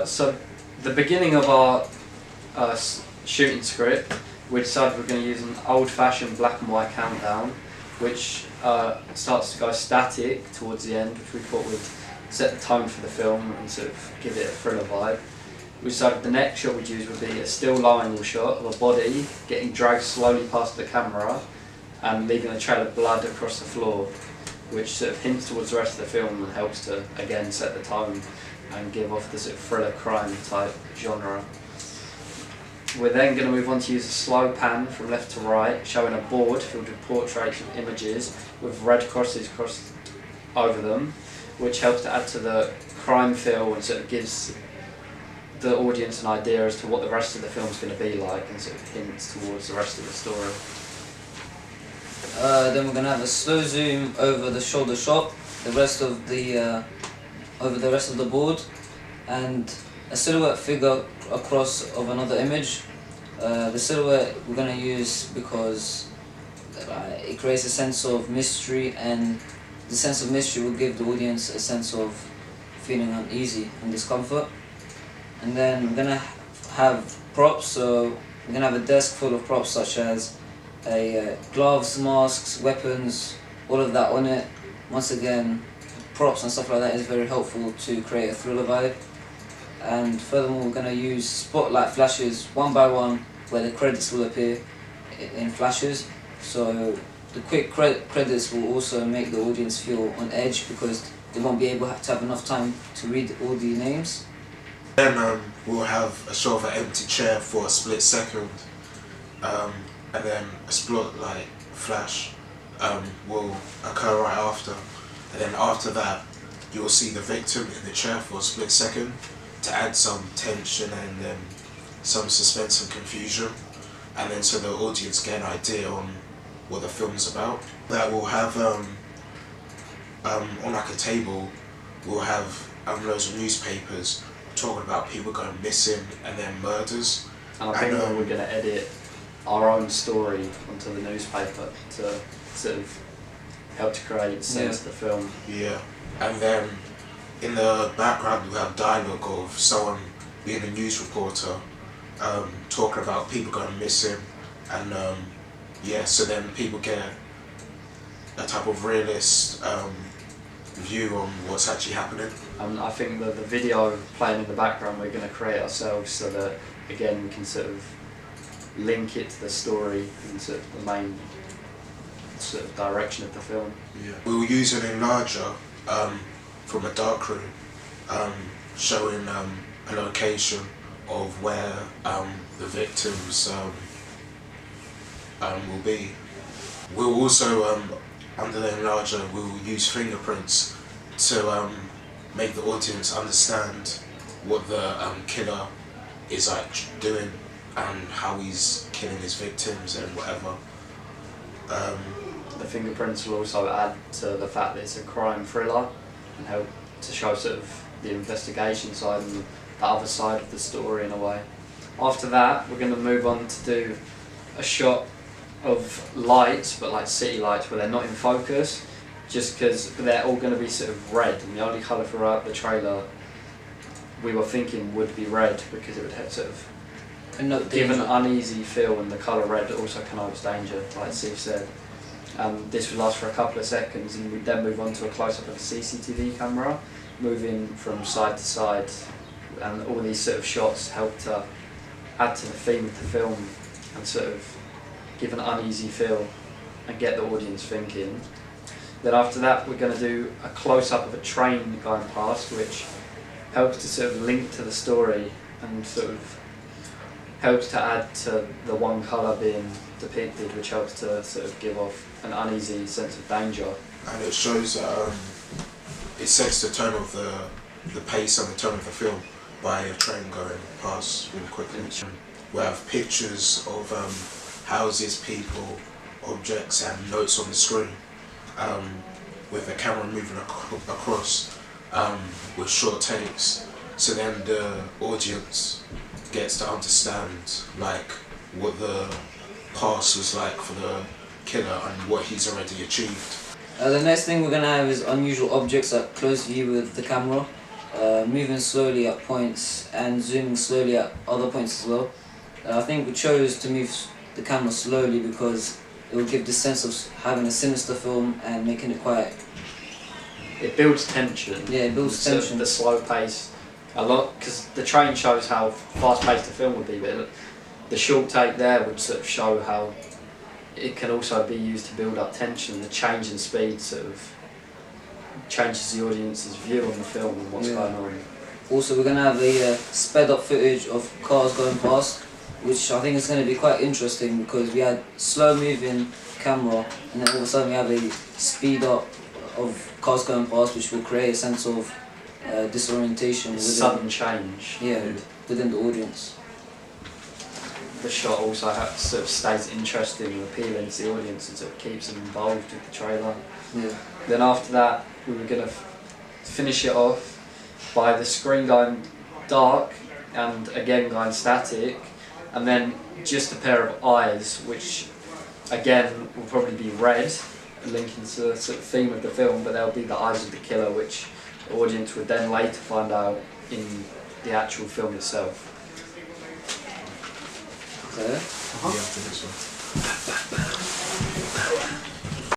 So the beginning of our shooting script, we decided we're going to use an old-fashioned black and white countdown, which starts to go static towards the end, which we thought would set the tone for the film and sort of give it a thriller vibe. We decided the next shot we'd use would be a still lying shot of a body getting dragged slowly past the camera and leaving a trail of blood across the floor, which sort of hints towards the rest of the film and helps to again set the tone and give off the sort of thriller crime type genre. We're then going to move on to use a slow pan from left to right, showing a board filled with portraits of images with red crosses crossed over them, which helps to add to the crime feel and sort of gives the audience an idea as to what the rest of the film's going to be like and sort of hints towards the rest of the story. Then we're going to have a slow zoom over the shoulder shot, the rest of the over the rest of the board, and a silhouette figure across of another image. The silhouette we're going to use because it creates a sense of mystery, and the sense of mystery will give the audience a sense of feeling uneasy and discomfort. And then we're going to have props, so we're going to have a desk full of props such as gloves, masks, weapons, all of that on it. Once again, props and stuff like that is very helpful to create a thriller vibe. And furthermore, we're going to use spotlight flashes one by one where the credits will appear in flashes. So the quick credits will also make the audience feel on edge because they won't be able to have enough time to read all the names. Then we'll have a sort of an empty chair for a split second, and then a spotlight flash will occur right after. And then after that, you'll see the victim in the chair for a split second to add some tension and some suspense and confusion, and then so the audience get an idea on what the film's about. That will have on like a table, we'll have loads of newspapers talking about people going missing and then murders. And I think that we're going to edit our own story onto the newspaper to sort of help to create sense of the film. Yeah, and then in the background we'll have dialogue of someone being a news reporter talking about people going missing, and so then people get a type of realist view on what's actually happening. And I think that the video playing in the background we're going to create ourselves so that again we can sort of link it to the story and sort of the main sort of direction of the film. Yeah. We'll use an enlarger from a darkroom showing a location of where the victims will be. We'll also under the enlarger we'll use fingerprints to make the audience understand what the killer is like doing and how he's killing his victims and whatever. The fingerprints will also add to the fact that it's a crime thriller and help to show sort of the investigation side and the other side of the story in a way. After that, we're going to move on to do a shot of lights, but like city lights where they're not in focus, just because they're all going to be sort of red, and the only colour throughout the trailer we were thinking would be red because it would have sort of give an uneasy feel, and the colour red also connotes danger, like Steve said. This would last for a couple of seconds, and we'd then move on to a close-up of a CCTV camera, moving from side to side, and all these sort of shots help to add to the theme of the film and sort of give an uneasy feel and get the audience thinking. Then after that we're going to do a close-up of a train going past, which helps to sort of link to the story and sort of helps to add to the one colour being depicted, which helps to sort of give off an uneasy sense of danger. And it shows, it sets the tone of the pace and the tone of the film by a train going past really quickly. We have pictures of houses, people, objects and notes on the screen, with the camera moving across with short takes, so then the audience gets to understand like what the past was like for the killer and what he's already achieved. The next thing we're going to have is unusual objects at close view with the camera. moving slowly at points and zooming slowly at other points as well. I think we chose to move the camera slowly because it will give the sense of having a sinister film and making it quiet. It builds tension. Yeah, it builds Sort of tension. the slow pace a lot, because the train shows how fast paced the film would be, but the short take there would sort of show how it can also be used to build up tension. The change in speed sort of changes the audience's view on the film and what's Yeah. going on. Also, we're going to have a sped up footage of cars going past, which I think is going to be quite interesting because we had slow moving camera and then all of a sudden we have a speed up of cars going past, which will create a sense of disorientation It's within, sudden change. within the audience. The shot also sort of stays interesting and appealing to the audience and sort of keeps them involved with the trailer. Yeah. Then after that, we were going to finish it off by the screen going dark and again going static, and then just a pair of eyes, which again will probably be red, linking to the sort of theme of the film, but they'll be the eyes of the killer, which the audience would then later find out in the actual film itself. Okay. Yeah, after this one.